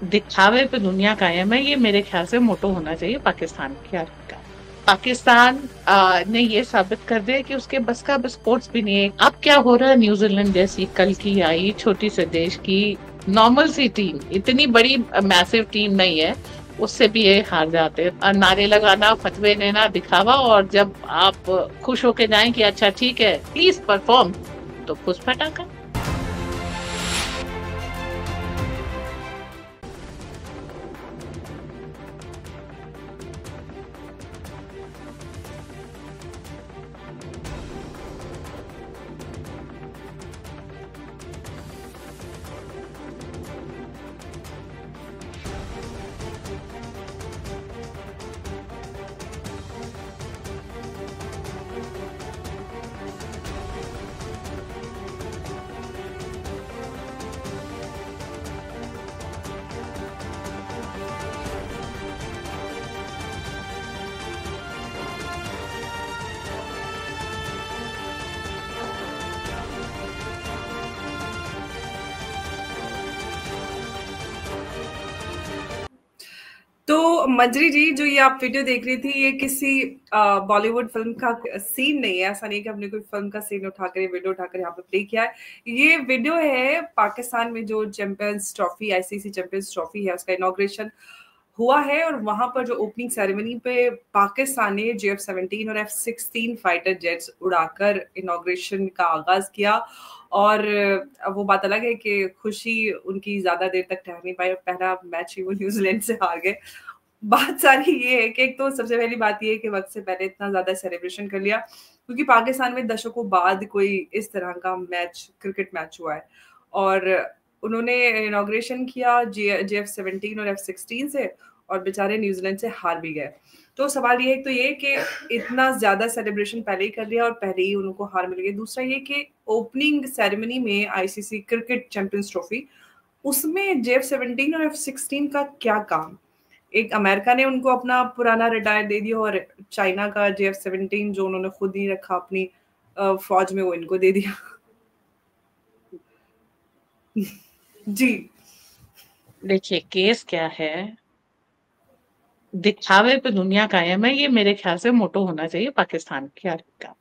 दिखावे पे दुनिया कायम है, ये मेरे ख्याल से मोटो होना चाहिए पाकिस्तान के आर्मी का। पाकिस्तान ने ये साबित कर दिया कि उसके बस का अब स्पोर्ट्स भी नहीं है। अब क्या हो रहा है, न्यूजीलैंड जैसी कल की आई छोटी से देश की नॉर्मल सी टीम, इतनी बड़ी मैसिव टीम नहीं है, उससे भी ये हार जाते हैं। नारे लगाना, फतवे देना, दिखावा, और जब आप खुश होके जाएं कि अच्छा ठीक है प्लीज परफॉर्म, तो फुस फटाका। तो मंजरी जी, जो ये आप वीडियो देख रही थी, ये किसी बॉलीवुड फिल्म का सीन नहीं है। ऐसा नहीं है कि हमने कोई फिल्म का सीन उठाकर, वीडियो उठाकर यहाँ पे प्ले किया है। ये वीडियो है पाकिस्तान में जो champions trophy, ICC champions trophy है, उसका इनॉग्रेशन हुआ है। और वहां पर जो ओपनिंग सेरेमनी पे पाकिस्तान ने JF-17 और F-16 फाइटर जेट्स उड़ाकर इनॉग्रेशन का आगाज किया। और अब वो बात अलग है कि खुशी उनकी ज्यादा देर तक ठहर नहीं पाई और पहला मैच ही वो न्यूजीलैंड से हार गए। बात सारी ये है कि एक तो सबसे पहली बात ये है कि वक्त से पहले इतना ज्यादा सेलिब्रेशन कर लिया, क्योंकि पाकिस्तान में दशकों बाद कोई इस तरह का मैच, क्रिकेट मैच हुआ है। और उन्होंने इनॉग्रेशन किया JF-17 और F-16 से, और बेचारे न्यूजीलैंड से हार भी गए। तो सवाल ये है, तो ये कि इतना ज्यादा सेलिब्रेशन पहले ही कर लिया और पहले ही उनको हार मिल गई। दूसरा ये कि ओपनिंग सेरेमनी में आईसीसी क्रिकेट चैंपियंस ट्रॉफी, उसमें JF-17 और F-16 का क्या काम? एक अमेरिका ने उनको अपना पुराना रिटायर दे दिया, और चाइना का JF-17 जो उन्होंने खुद ही रखा अपनी फौज में, वो इनको दे दिया। जी। देखिए केस क्या है, दिखावे पे दुनिया कायम है, ये मेरे ख्याल से मोटो होना चाहिए पाकिस्तान के आर्मी का।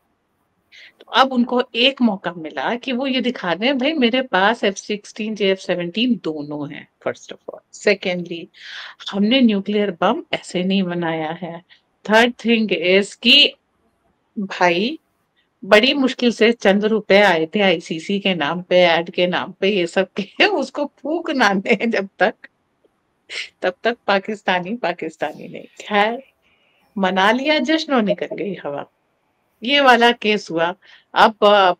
तो अब उनको एक मौका मिला कि वो ये दिखा दें भाई मेरे पास F-16 JF-17 दोनों हैं। फर्स्ट ऑफ ऑल, सेकेंडली, हमने न्यूक्लियर बम ऐसे नहीं बनाया है। थर्ड थिंग इज कि भाई बड़ी मुश्किल से चंद रुपए आए थे आईसीसी के नाम पे, एड के नाम पे, ये सब के उसको फूक ना दें जब तक, तब तक पाकिस्तानी पाकिस्तानी नहीं। खैर, मना लिया, जश्न और निकल गई हवा। ये वाला केस हुआ। अब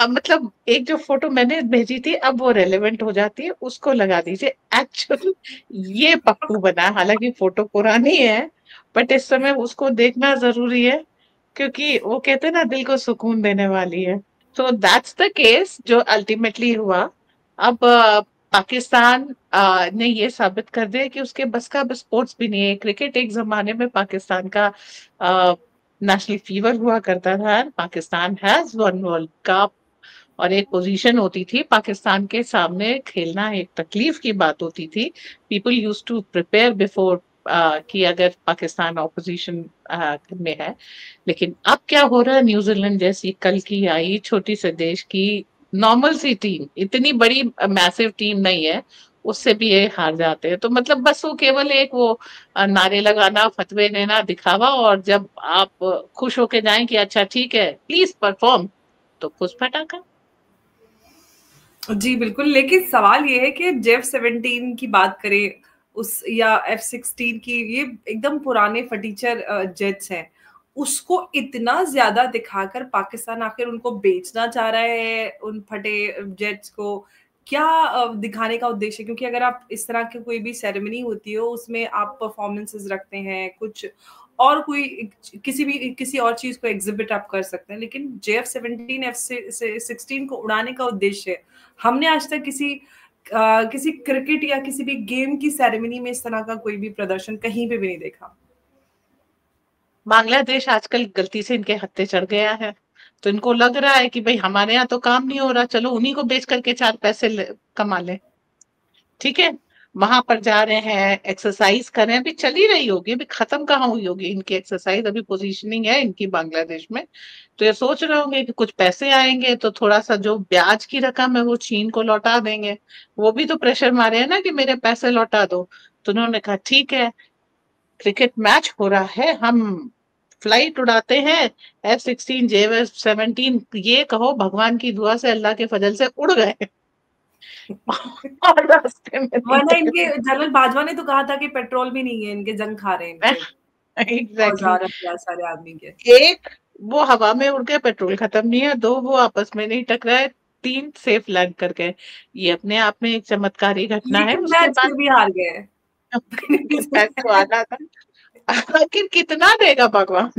मतलब एक जो फोटो मैंने भेजी थी, अब वो रेलेवेंट हो जाती है, उसको लगा दीजिए। एक्चुअल ये पप्पू बना है, हालांकि फोटो पुरानी है, बट इस समय उसको देखना जरूरी है, क्योंकि वो कहते हैं ना दिल को सुकून देने वाली है। तो दैट्स द केस जो अल्टीमेटली हुआ। अब पाकिस्तान ने ये साबित कर दिया कि उसके बस का अब स्पोर्ट्स भी नहीं है। क्रिकेट एक जमाने में पाकिस्तान का नेशनल फीवर हुआ करता था। Pakistan has one world cup, और एक पोजीशन होती थी पाकिस्तान के सामने, खेलना एक तकलीफ की बात होती थी। People use to prepare before कि अगर पाकिस्तान ऑपोजिशन में है। लेकिन अब क्या हो रहा है, न्यूजीलैंड जैसी कल की आई छोटी से देश की नॉर्मल सी टीम, इतनी बड़ी मैसिव टीम नहीं है, उससे भी ये हार जाते हैं। तो मतलब बस वो केवल एक वो नारे लगाना, फतवे देना, दिखावा, और जब आप खुश होके जाएं कि अच्छा ठीक है प्लीज परफॉर्म, तो फुस फटाका। जी बिल्कुल, लेकिन सवाल ये है कि JF-17 की बात करें, उस या F-16 की, ये एकदम पुराने फटीचर जेट्स हैं। उसको इतना ज्यादा दिखाकर पाकिस्तान आखिर उनको बेचना चाह रहा है, उन फटे जेट्स को? क्या दिखाने का उद्देश्य है? क्योंकि अगर आप इस तरह की कोई भी सेरेमनी होती हो, उसमें आप परफॉर्मेंसेस रखते हैं कुछ, और कोई किसी और चीज को एग्जिबिट आप कर सकते हैं, लेकिन JF-17 F-16 को उड़ाने का उद्देश्य, हमने आज तक किसी क्रिकेट या किसी भी गेम की सेरेमनी में इस तरह का कोई भी प्रदर्शन कहीं पे भी नहीं देखा। बांग्लादेश आजकल गलती से इनके हत्थे चढ़ गया है, तो इनको लग रहा है कि भाई हमारे यहाँ तो काम नहीं हो रहा, चलो उन्हीं को बेच करके चार पैसे कमा ले। ठीक है, वहां पर जा रहे हैं, एक्सरसाइज कर रहे हैं, अभी चल ही रही होगी, अभी खत्म कहाँ हुई होगी इनकी एक्सरसाइज, अभी पोजीशनिंग है इनकी बांग्लादेश में। तो ये सोच रहे होंगे कि कुछ पैसे आएंगे तो थोड़ा सा जो ब्याज की रकम है वो चीन को लौटा देंगे। वो भी तो प्रेशर मारे हैं ना कि मेरे पैसे लौटा दो। तो उन्होंने कहा ठीक है, क्रिकेट मैच हो रहा है, हम फ्लाइट उड़ाते हैं, F-16 J-17, ये कहो भगवान की दुआ से, अल्लाह के फजल से उड़ गए। और रास्ते में वरना नीचे इनके जनरल बाजवा ने तो कहा था कि पेट्रोल भी नहीं है, इनके जंग खा रहे हैं इनके एग्जैक्टली। औजार हथियार सारे आदमी के। एक, वो हवा में उड़ गए, पेट्रोल खत्म नहीं है। दो, वो आपस में नहीं टकराए। तीन, सेफ लैंड कर गए। ये अपने आप में एक चमत्कारी घटना है। लेकिन उसके मैच बाद में भी हार गए। मैच तो आना था, आखिर कितना देगा भगवान,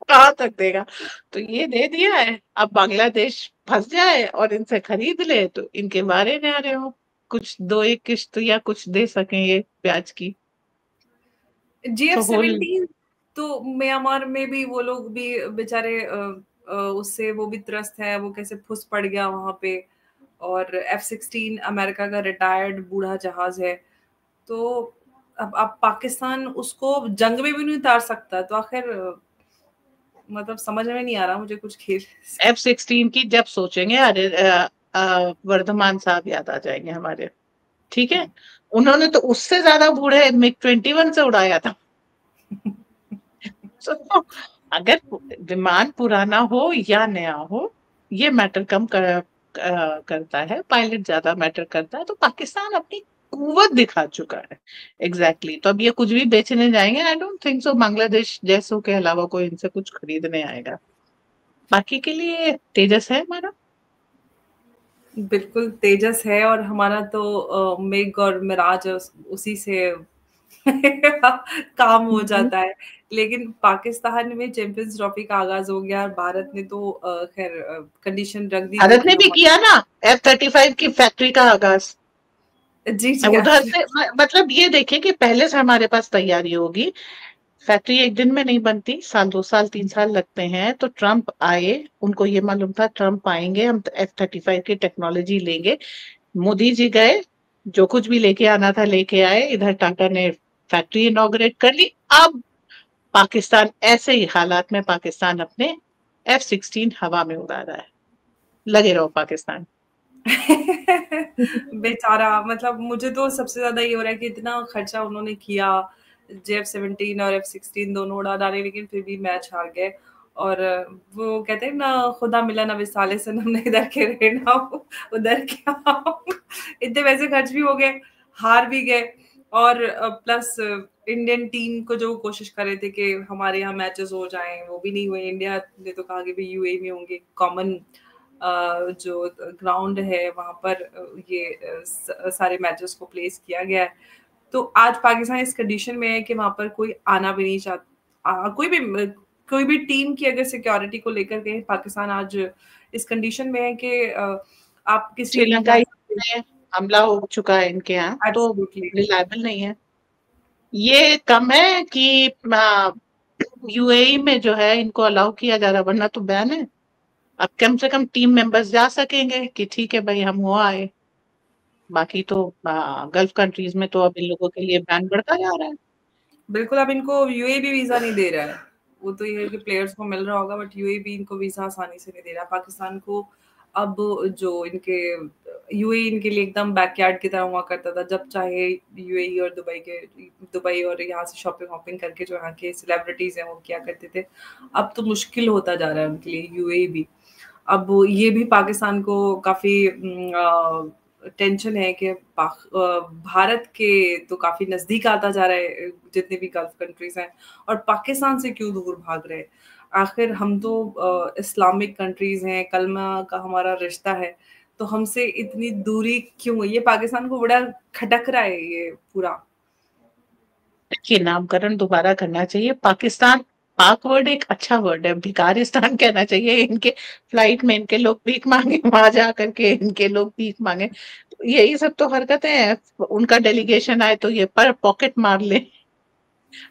कहाँ तक देगा। तो ये दे दिया है, अब बांग्लादेश फंस जाए और इनसे खरीद ले तो इनके बारे में आ रहे हो, कुछ दो एक किश्त या कुछ दे सकें ये ब्याज की। जीएफ तो होल 17 तो म्यांमार में भी वो लोग भी बेचारे उससे वो भी त्रस्त है, वो कैसे फुस पड़ गया वहां पे। और F-16 अमेरिका का रिटायर्ड बूढ़ा जहाज है। तो अब पाकिस्तान उसको जंग में भी नहीं उतार सकता, तो आखिर मतलब समझ में नहीं आ रहा मुझे कुछ खेल। F-16 की जब सोचेंगे, अरे वर्धमान साहब याद आ जाएंगे हमारे। ठीक है, उन्होंने तो उससे ज्यादा बूढ़े MiG-21 से उड़ाया था। तो अगर विमान पुराना हो या नया हो, ये मैटर कम करता है, पायलट ज्यादा मैटर करता है। तो पाकिस्तान अपनी कुवत दिखा चुका है। एग्जैक्टली तो अब ये कुछ भी बेचने जाएंगे, I don't think so Bangladesh जैसों के अलावा कोई इनसे कुछ खरीदने आएगा। बाकी के लिए तेजस है हमारा। बिल्कुल तेजस है, और हमारा तो मेघ और मिराज उसी से काम हो जाता है। लेकिन पाकिस्तान में चैंपियंस ट्रॉफी का आगाज हो गया, और भारत ने तो खैर कंडीशन रख दी थी भारत कि ने भी हम। किया ना F-35 की फैक्ट्री का आगाज। जी अब जी उधर से मतलब ये देखिए कि पहले से हमारे पास तैयारी होगी। फैक्ट्री एक दिन में नहीं बनती, साल, 2 साल, 3 साल लगते हैं। तो ट्रम्प आए, उनको ये मालूम था ट्रम्प आएंगे, हम F-35 की टेक्नोलॉजी लेंगे। मोदी जी गए, जो कुछ भी लेके आना था लेके आए, इधर टाटा ने फैक्ट्री इनॉग्रेट कर ली। अब पाकिस्तान ऐसे ही हालात में, पाकिस्तान अपने F-16 हवा में उड़ा रहा है। लगे रहो पाकिस्तान। बेचारा, मतलब मुझे तो सबसे ज्यादा ये हो रहा है कि इतना खर्चा उन्होंने किया, JF-17 और F-16 दोनों उड़ा डाले, लेकिन फिर भी मैच हार गए। और वो कहते हैं ना, खुदा मिला ना विसाले सनम, ने इधर के रहे ना उधर क्या। इतने पैसे खर्च भी हो गए, हार भी गए। और प्लस इंडियन टीम को जो कोशिश कर रहे थे कि हमारे यहाँ मैचेस हो जाएं, वो भी नहीं हुए। इंडिया ने तो कहा कि भाई यूएई में होंगे, कॉमन जो ग्राउंड है वहां पर ये सारे मैचेस को प्लेस किया गया है। तो आज पाकिस्तान इस कंडीशन में है कि वहां पर कोई आना भी नहीं चाहता, कोई भी टीम की अगर सिक्योरिटी को लेकर के पाकिस्तान आज इस कंडीशन में है कि आप किसी भी श्रीलंका जा सकते। में हमला हो चुका है इनके यहाँ, तो एब्सोल्युटली। रिलायबल नहीं है। ये कम है कि यूएई में जो है इनको अलाउ किया जा रहा, वरना तो बैन है। अब कम से कम टीम मेंबर्स जा सकेंगे कि ठीक है भाई हम हो आए। बाकी तो गल्फ कंट्रीज में तो अब इन लोगों के लिए बैन बढ़ता जा रहा है। बिल्कुल, अब इनको यूएई भी वीजा नहीं दे रहा है। वो तो ये है कि प्लेयर्स को मिल रहा होगा, बट यूएई भी इनको वीजा आसानी से नहीं दे रहा पाकिस्तान को। अब जो इनके यूएई इनके लिए एकदम बैकयार्ड की तरह हुआ करता था, जब चाहे यूएई और दुबई और यहाँ से शॉपिंग वॉपिंग करके जो यहाँ के सेलिब्रिटीज हैं वो किया करते थे। अब तो मुश्किल होता जा रहा है उनके लिए यूएई भी। अब ये भी पाकिस्तान को काफी टेंशन है कि भारत के तो काफी नजदीक आता जा रहा है जितने भी गल्फ कंट्रीज हैं, और पाकिस्तान से क्यों दूर भाग रहे हैं। आखिर हम तो इस्लामिक कंट्रीज हैं, कलमा का हमारा रिश्ता है, तो हमसे इतनी दूरी क्यों है? ये पाकिस्तान को बड़ा खटक रहा है ये पूरा। देखिए, नामकरण दोबारा करना चाहिए। पाकिस्तान, पाक वर्ड एक अच्छा वर्ड है, भिकारिस्तान कहना चाहिए। इनके फ्लाइट में इनके लोग भीख मांगे, वहां जा करके इनके लोग भीख मांगे। तो यही सब तो हरकतें हैं। उनका डेलीगेशन आए तो ये पर पॉकेट मार ले,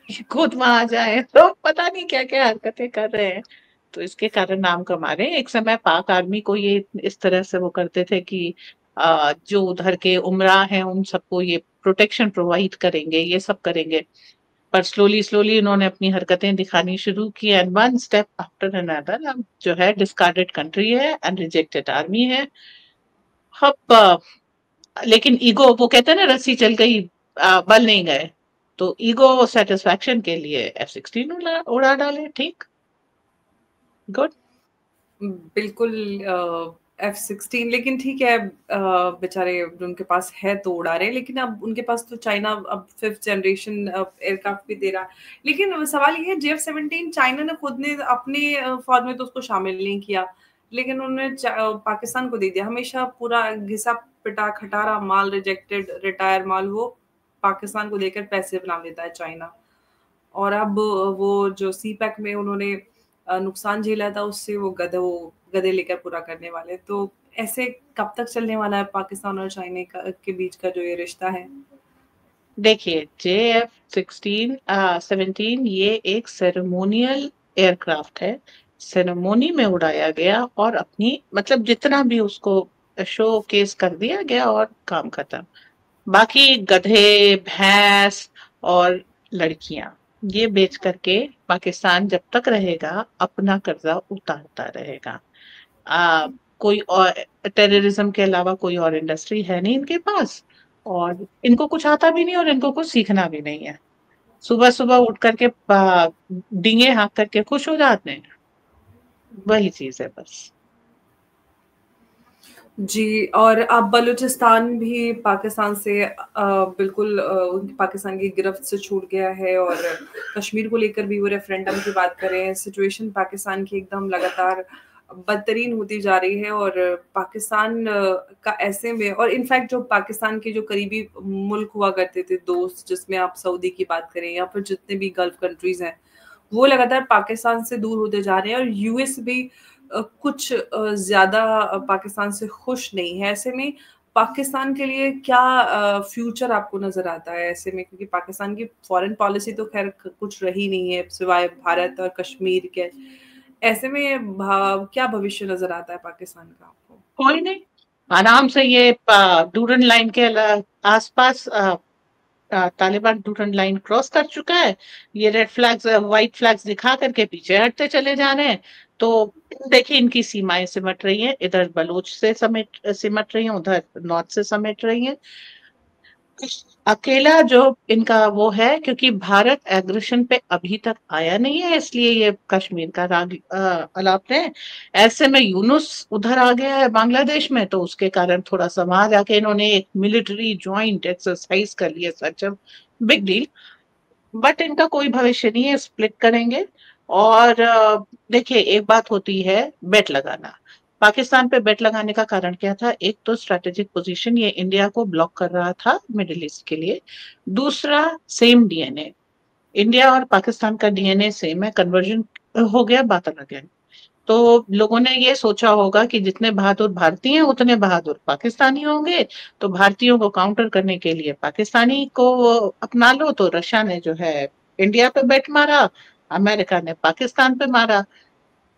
ये खुद वहां जाए, तो पता नहीं क्या क्या हरकतें कर रहे हैं। तो इसके कारण नाम कमा रहे हैं। एक समय पाक आर्मी को ये इस तरह से वो करते थे कि जो उधर के उमरा हैं उन सबको ये प्रोटेक्शन प्रोवाइड करेंगे, ये सब करेंगे। पर स्लोली स्लोली इन्होंने अपनी हरकतें दिखानी शुरू की, and one step after another अब जो है डिस्कार्डेड कंट्री है एंड रिजेक्टेड आर्मी है। अब लेकिन ईगो, वो कहते हैं ना रस्सी चल गई बल नहीं गए, तो ईगो सेटिस्फैक्शन के लिए F-16 उड़ा डाले। ठीक, गुड। बिल्कुल F-16, लेकिन ठीक है, बेचारे उनके पास है तो उड़ा रहे हैं, लेकिन अब उनके पास तो चाइना अब 5th जनरेशन एयरक्राफ्ट भी दे रहा है। लेकिन सवाल ये है, JF-17 चाइना ने खुद ने अपने फौज में तो उसको शामिल नहीं किया, लेकिन उन्होंने पाकिस्तान को दे दिया। हमेशा पूरा घिसा पिटा खटारा माल, रिजेक्टेड रिटायर माल, वो पाकिस्तान को देकर पैसे बना लेता है चाइना। और अब वो जो सी पैक में उन्होंने नुकसान झेला था, उससे वो गधे लेकर पूरा करने वाले। तो ऐसे कब तक चलने वाला है पाकिस्तान और चाइना के बीच का जो ये रिश्ता है? देखिए, JF-17 ये एक सेरेमोनियल एयरक्राफ्ट है, सेरेमोनी में उड़ाया गया और अपनी मतलब जितना भी उसको शो केस कर दिया गया और काम खत्म। बाकी गधे, भैंस और लड़कियां ये बेच करके पाकिस्तान जब तक रहेगा अपना कर्जा उतारता रहेगा। आ, कोई और टेररिज्म के अलावा कोई और इंडस्ट्री है नहीं इनके पास, और इनको कुछ आता भी नहीं और इनको कुछ सीखना भी नहीं है। सुबह सुबह उठ करके डींगे हाँक करके खुश हो जाते हैं, वही चीज है बस। जी, और अब बलूचिस्तान भी पाकिस्तान से बिल्कुल पाकिस्तान की गिरफ्त से छूट गया है, और कश्मीर को लेकर भी वो रेफरेंडम की बात कर रहे हैं। सिचुएशन पाकिस्तान की एकदम लगातार बदतरीन होती जा रही है, और पाकिस्तान का ऐसे में, और इनफैक्ट जो पाकिस्तान के जो करीबी मुल्क हुआ करते थे दोस्त, जिसमें आप सऊदी की बात करें या फिर जितने भी गल्फ कंट्रीज हैं, वो लगातार पाकिस्तान से दूर होते जा रहे हैं, और यूएस भी कुछ ज्यादा पाकिस्तान से खुश नहीं है। ऐसे में पाकिस्तान के लिए क्या फ्यूचर आपको नजर आता है ऐसे में? क्योंकि पाकिस्तान की फॉरेन पॉलिसी तो खैर कुछ रही नहीं है सिवाय भारत और कश्मीर के। ऐसे में क्या भविष्य नजर आता है पाकिस्तान का आपको? कोई नहीं, आराम से ये डूरन लाइन के आसपास तालिबान डूरन लाइन क्रॉस कर चुका है। ये रेड फ्लैग्स व्हाइट फ्लैग्स दिखा करके पीछे हटते चले जा रहे हैं। तो देखिए इनकी सीमाएं सिमट रही हैं, इधर बलूच से सिमट रही हैं, उधर नॉर्थ से समेट रही हैं। अकेला जो इनका वो है, क्योंकि भारत एग्रेशन पे अभी तक आया नहीं है, इसलिए ये कश्मीर का राग अलाप रहे हैं। ऐसे में यूनुस उधर आ गया है बांग्लादेश में, तो उसके कारण थोड़ा सा वहां जाके इन्होंने एक मिलिट्री ज्वाइंट एक्सरसाइज कर लिया, सच बिग डील। बट इनका कोई भविष्य नहीं है, स्प्लिट करेंगे। और देखिए एक बात होती है बेट लगाना। पाकिस्तान पे बेट लगाने का कारण क्या था? एक तो स्ट्रेटेजिक पोजीशन, ये इंडिया को ब्लॉक कर रहा था मिडिल ईस्ट के लिए। दूसरा, सेम डीएनए, इंडिया और पाकिस्तान का डीएनए सेम है, कन्वर्जन हो गया, बात अलग है। तो लोगों ने ये सोचा होगा कि जितने बहादुर भारतीय हैं उतने बहादुर पाकिस्तानी होंगे, तो भारतीयों को काउंटर करने के लिए पाकिस्तानी को अपना लो। तो रशिया ने जो है इंडिया पे बेट मारा, अमेरिका ने पाकिस्तान पे मारा।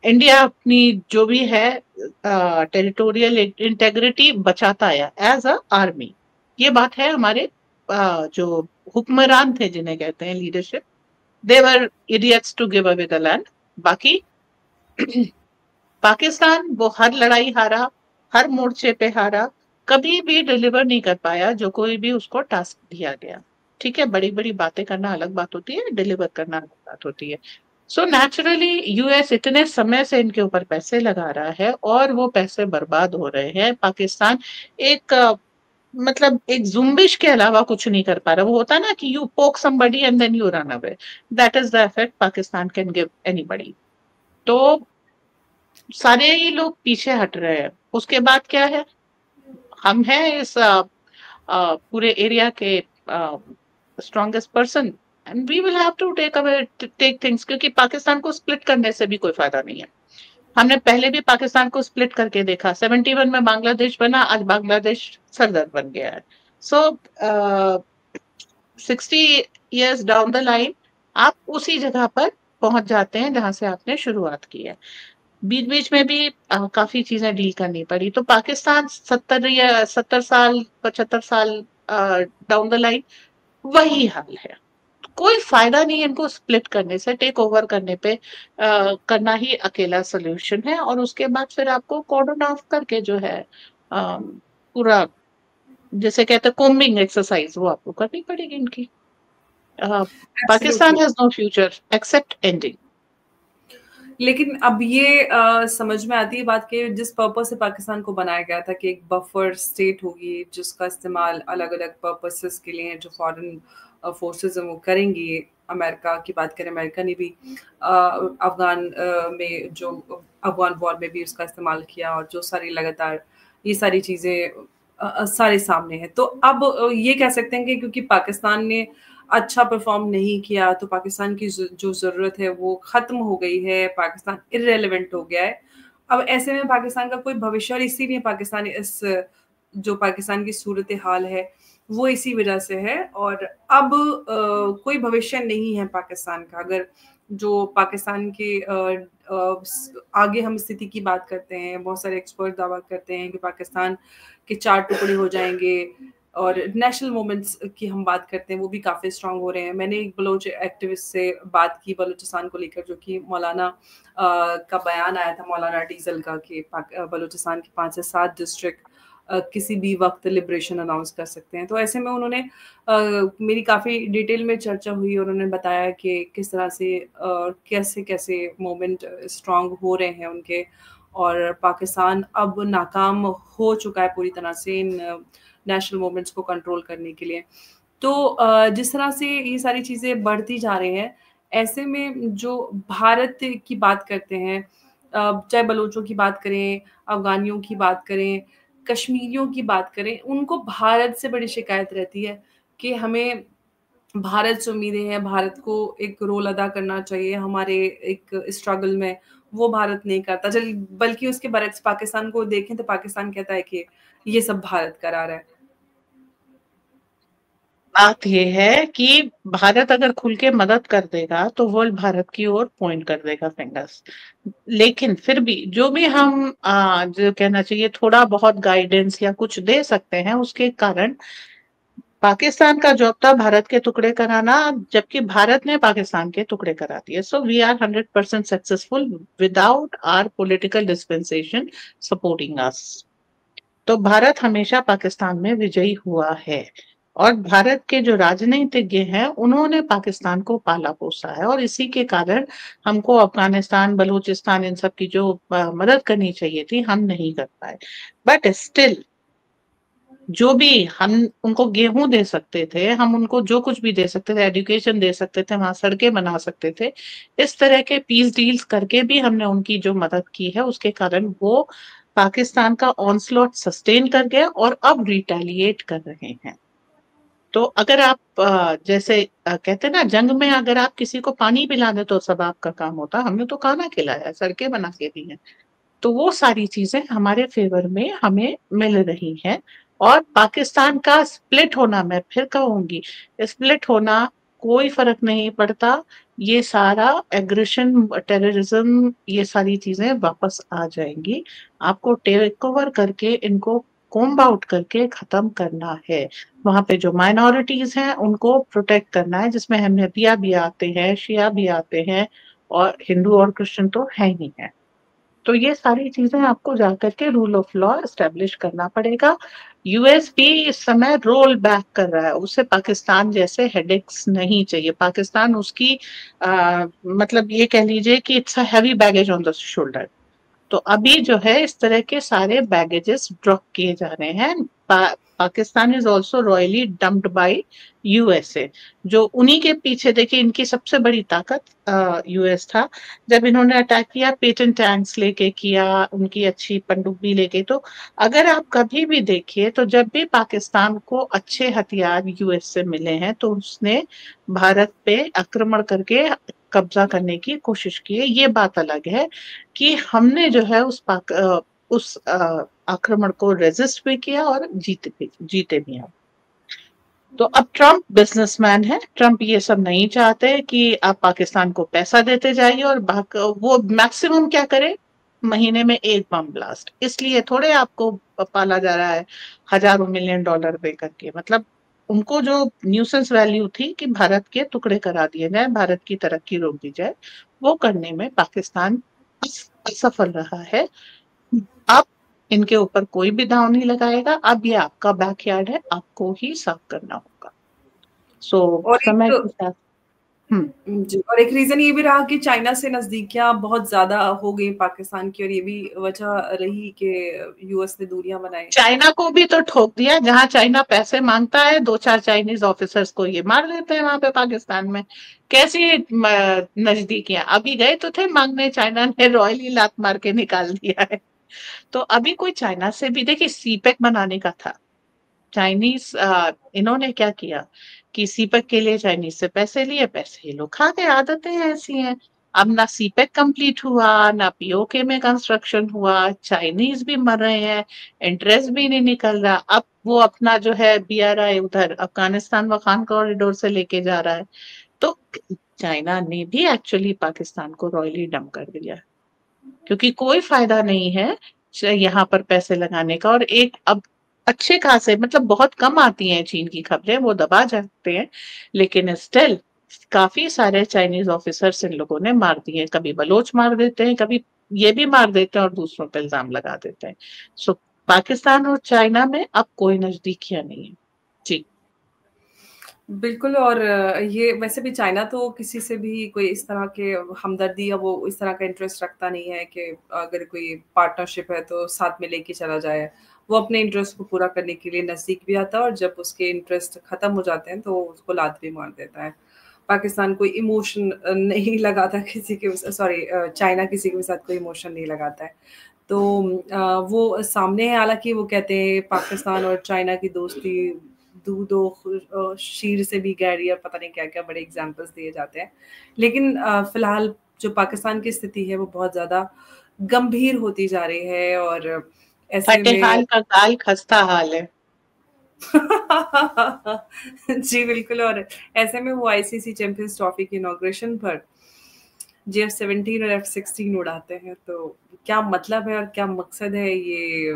इंडिया अपनी जो भी है टेरिटोरियल इंटेग्रिटी बचाता आया एज अ आर्मी। ये बात है हमारे जो हुक्मरान थे, जिन्हें कहते हैं leadership, they were idiots to give away the land. बाकी पाकिस्तान वो हर लड़ाई हारा, हर मोर्चे पे हारा, कभी भी डिलीवर नहीं कर पाया जो कोई भी उसको टास्क दिया गया। ठीक है, बड़ी बड़ी बातें करना अलग बात होती है, डिलीवर करना अलग बात होती है। सो नेचुरली यूएस इतने समय से इनके ऊपर पैसे लगा रहा है और वो पैसे बर्बाद हो रहे हैं। पाकिस्तान एक मतलब एक जुम्बिश के अलावा कुछ नहीं कर पा रहा। वो होता है ना कि you poke somebody and then you run away, that is the effect Pakistan can give anybody. तो सारे ही लोग पीछे हट रहे हैं। उसके बाद क्या है, हम हैं इस पूरे एरिया के strongest person, and we will have to take away take things, क्योंकि पाकिस्तान को स्प्लिट करने से भी कोई फायदा नहीं है। हमने पहले भी पाकिस्तान को स्प्लिट करके देखा, 71 में बांग्लादेश बना, आज बांग्लादेश सरदर्द बन गया है। सो 60 इयर्स डाउन द लाइन आप उसी जगह पर पहुंच जाते हैं जहां से आपने शुरुआत की है। बीच बीच में भी काफी चीजें डील करनी पड़ी। तो पाकिस्तान 70 साल 75 साल डाउन द लाइन वही हाल है। कोई फायदा नहीं है इनको स्प्लिट करने से, टेक ओवर करने पे करना ही अकेला सोल्यूशन है। और उसके बाद फिर आपको कॉर्डन ऑफ करके जो है पूरा, जैसे कहते हैं कोम्बिंग एक्सरसाइज, वो आपको करनी पड़ेगी इनकी। Pakistan absolutely. Has no future except ending. लेकिन अब ये समझ में आती है बात कि जिस पर्पस से पाकिस्तान को बनाया गया था कि एक बफर स्टेट होगी जिसका इस्तेमाल अलग अलग पर्पसेस के लिए जो फॉरेन फोर्सेस हैं वो करेंगी। अमेरिका की बात करें, अमेरिका ने भी अफगान में जो अफगान वॉर में भी उसका इस्तेमाल किया, और जो सारी लगातार ये सारी चीज़ें सारे सामने हैं। तो अब ये कह सकते हैं कि क्योंकि पाकिस्तान ने अच्छा परफॉर्म नहीं किया तो पाकिस्तान की जो ज़रूरत है वो ख़त्म हो गई है, पाकिस्तान इर्रेलेवेंट हो गया है। अब ऐसे में पाकिस्तान का कोई भविष्य, और इसीलिए पाकिस्तान इस जो पाकिस्तान की सूरत हाल है वो इसी वजह से है। और अब कोई भविष्य नहीं है पाकिस्तान का। अगर जो पाकिस्तान के आगे हम स्थिति की बात करते हैं, बहुत सारे एक्सपर्ट दावा करते हैं कि पाकिस्तान के 4 टुकड़े हो जाएंगे। और नेशनल मूवमेंट्स की हम बात करते हैं, वो भी काफ़ी स्ट्रांग हो रहे हैं। मैंने एक बलोच एक्टिविस्ट से बात की बलूचिस्तान को लेकर, जो कि मौलाना का बयान आया था, मौलाना डीजल का, कि बलूचिस्तान के 5 से 7 डिस्ट्रिक्ट किसी भी वक्त लिबरेशन अनाउंस कर सकते हैं। तो ऐसे में उन्होंने मेरी काफ़ी डिटेल में चर्चा हुई, और उन्होंने बताया कि किस तरह से कैसे कैसे मूवमेंट स्ट्रांग हो रहे हैं उनके, और पाकिस्तान अब नाकाम हो चुका है पूरी तरह से इन नेशनल मूवमेंट्स को कंट्रोल करने के लिए। तो जिस तरह से ये सारी चीज़ें बढ़ती जा रही हैं, ऐसे में जो भारत की बात करते हैं, चाहे बलोचों की बात करें, अफ़गानियों की बात करें, कश्मीरियों की बात करें, उनको भारत से बड़ी शिकायत रहती है कि हमें भारत से उम्मीदें हैं, भारत को एक रोल अदा करना चाहिए हमारे एक स्ट्रगल में, वो भारत नहीं करता। चल बल्कि उसके बरक्स पाकिस्तान को देखें तो पाकिस्तान कहता है कि ये सब भारत करा रहा है। बात ये है कि भारत अगर खुल के मदद कर देगा तो वर्ल्ड भारत की ओर पॉइंट कर देगा फिंगर्स। लेकिन फिर भी जो भी हम जो कहना चाहिए थोड़ा बहुत गाइडेंस या कुछ दे सकते हैं, उसके कारण पाकिस्तान का जॉब था भारत के टुकड़े कराना, जबकि भारत ने पाकिस्तान के टुकड़े करा दिए। So we are 100% successful without our political dispensation supporting us. तो भारत हमेशा पाकिस्तान में विजयी हुआ है, और भारत के जो राजनीतिज्ञ हैं उन्होंने पाकिस्तान को पाला पोसा है, और इसी के कारण हमको अफगानिस्तान बलूचिस्तान इन सब की जो मदद करनी चाहिए थी हम नहीं कर पाए। बट स्टिल जो भी हम उनको गेहूं दे सकते थे, हम उनको जो कुछ भी दे सकते थे, एजुकेशन दे सकते थे, वहां सड़कें बना सकते थे, इस तरह के पीस डील्स करके भी हमने उनकी जो मदद की है उसके कारण वो पाकिस्तान का ऑनस्लॉट सस्टेन कर गए और अब रिटेलिएट कर रहे हैं। तो अगर आप जैसे कहते हैं ना, जंग में अगर आप किसी को पानी पिला दे तो सब आपका काम होता, हमने तो खाना खिलाया, सड़कें बना के दी हैं। तो वो सारी चीजें हमारे फेवर में हमें मिल रही हैं। और पाकिस्तान का स्प्लिट होना, मैं फिर कहूंगी, स्प्लिट होना कोई फर्क नहीं पड़ता। ये सारा एग्रेशन, टेररिज्म, ये सारी चीजें वापस आ जाएंगी। आपको टेक ओवर करके इनको कोम्ब आउट करके खत्म करना है। वहां पे जो माइनॉरिटीज हैं उनको प्रोटेक्ट करना है, जिसमें अहमदिया भी आते हैं, शिया भी आते हैं, और हिंदू और क्रिश्चियन तो है ही है। तो ये सारी चीजें आपको जाकर के रूल ऑफ लॉ एस्टेब्लिश करना पड़ेगा। यूएस भी इस समय रोल बैक कर रहा है, उसे पाकिस्तान जैसे हेडेक्स नहीं चाहिए। पाकिस्तान उसकी मतलब ये कह लीजिए कि it's a heavy baggage on the shoulder. तो अभी जो है इस तरह के सारे बैगेजेस ड्रॉप किए जा रहे हैं। Pakistan is also royally dumped by USA, जो उन्हीं के पीछे, देखिए इनकी सबसे बड़ी ताकत यूएस था। जब इन्होंने अटैक किया पेटेंट टैंक्स लेके किया, उनकी अच्छी पनडुब्बी लेके। तो अगर आप कभी भी देखिए तो जब भी पाकिस्तान को अच्छे हथियार यूएस से मिले हैं तो उसने भारत पे आक्रमण करके कब्जा करने की कोशिश की है। ये बात अलग है कि हमने जो है उस आक्रमण को रेजिस्ट भी किया और जीते भी हैं। तो अब ट्रम्प बिजनेसमैन है, ट्रम्प ये सब नहीं चाहते कि आप पाकिस्तान को पैसा देते जाइए, और वो मैक्सिमम क्या करे, महीने में एक बम ब्लास्ट, इसलिए थोड़े आपको पाला जा रहा है हजारों मिलियन डॉलर दे करके। मतलब उनको जो न्यूसेंस वैल्यू थी कि भारत के टुकड़े करा दिए जाए, भारत की तरक्की रोक दी जाए, वो करने में पाकिस्तान असफल रहा है। अब इनके ऊपर कोई भी दांव नहीं लगाएगा, अब ये आपका बैकयार्ड है, आपको ही साफ करना होगा। सो और समय एक के साथ। हम्म। जी, और एक रीजन ये भी रहा कि चाइना से नजदीकियां बहुत ज्यादा हो गई पाकिस्तान की, और ये भी वजह रही कि यूएस ने दूरियां बनाई। चाइना को भी तो ठोक दिया, जहां चाइना पैसे मांगता है, दो चार चाइनीज ऑफिसर्स को ये मार देते हैं वहां पे पाकिस्तान में। कैसी नजदीकियां, अभी गए तो थे मांगने, चाइना ने रॉयली लात मार के निकाल दिया है। तो अभी कोई चाइना से भी, देखिए सीपेक बनाने का था, चाइनीज इन्होंने क्या किया कि सीपेक के लिए चाइनीज से पैसे लिए, पैसे ये लोग खा गए, आदतें ऐसी हैं। अब ना सीपेक कंप्लीट हुआ, ना पीओके में कंस्ट्रक्शन हुआ, चाइनीज भी मर रहे हैं, इंटरेस्ट भी नहीं निकल रहा। अब वो अपना जो है बीआरआई उधर अफगानिस्तान वफान कॉरिडोर से लेके जा रहा है। तो चाइना ने भी एक्चुअली पाकिस्तान को रॉयली डंप कर दिया, क्योंकि कोई फायदा नहीं है यहाँ पर पैसे लगाने का। और एक अब अच्छे खासे, मतलब बहुत कम आती हैं चीन की खबरें, वो दबा जाते हैं, लेकिन स्टिल काफी सारे चाइनीज ऑफिसर्स इन लोगों ने मार दिए। कभी बलोच मार देते हैं, कभी ये भी मार देते हैं और दूसरों पर इल्जाम लगा देते हैं। सो पाकिस्तान और चाइना में अब कोई नजदीकियां नहीं है जी। बिल्कुल। और ये वैसे भी चाइना तो किसी से भी कोई इस तरह के हमदर्दी या वो इस तरह का इंटरेस्ट रखता नहीं है कि अगर कोई पार्टनरशिप है तो साथ में लेके चला जाए। वो अपने इंटरेस्ट को पूरा करने के लिए नज़दीक भी आता है, और जब उसके इंटरेस्ट खत्म हो जाते हैं तो उसको लात भी मार देता है। पाकिस्तान कोई इमोशन नहीं लगाता किसी के, सॉरी चाइना किसी के साथ कोई इमोशन नहीं लगाता है। तो वो सामने है, हालाँकि वो कहते हैं पाकिस्तान और चाइना की दोस्ती दूधो शीर से भी गहरी, और पता नहीं क्या-क्या बड़े एग्ज़ाम्पल्स दिए जाते हैं। लेकिन फ़िलहाल जो पाकिस्तान की स्थिति है वो बहुत ज़्यादा गंभीर होती जा रही है, और ऐसे फटे में हाल का गाल खस्ता हाल है। जी, बिल्कुल। और ऐसे में वो आईसीसी चैंपियंस ट्रॉफी की इनॉग्रेशन पर जेफ-17 और एफ-16 उड़ाते हैं, तो क्या मतलब है और क्या मकसद है, ये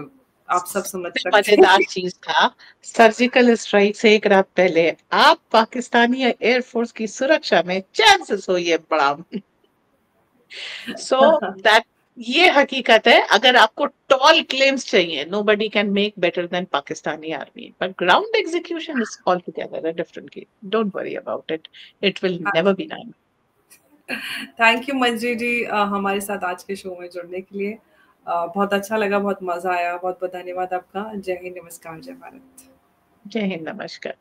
आप सब समझ सबसे सकते मजेदार हैं। चीज था, सर्जिकल स्ट्राइक से एक रात पहले आप पाकिस्तानी एयरफोर्स की सुरक्षा में चैन से सोइए बड़ा। सो दैट, ये हकीकत है। अगर आपको टॉल क्लेम्स चाहिए, nobody can make better than Pakistani army, but ground execution is altogether a different game. Don't worry about it, it will never be done. Thank you Manjari ji, हमारे साथ आज के शो में जुड़ने के लिए। बहुत अच्छा लगा, बहुत मज़ा आया। बहुत-बहुत धन्यवाद आपका। जय हिंद, नमस्कार, जय भारत। जय हिंद, नमस्कार।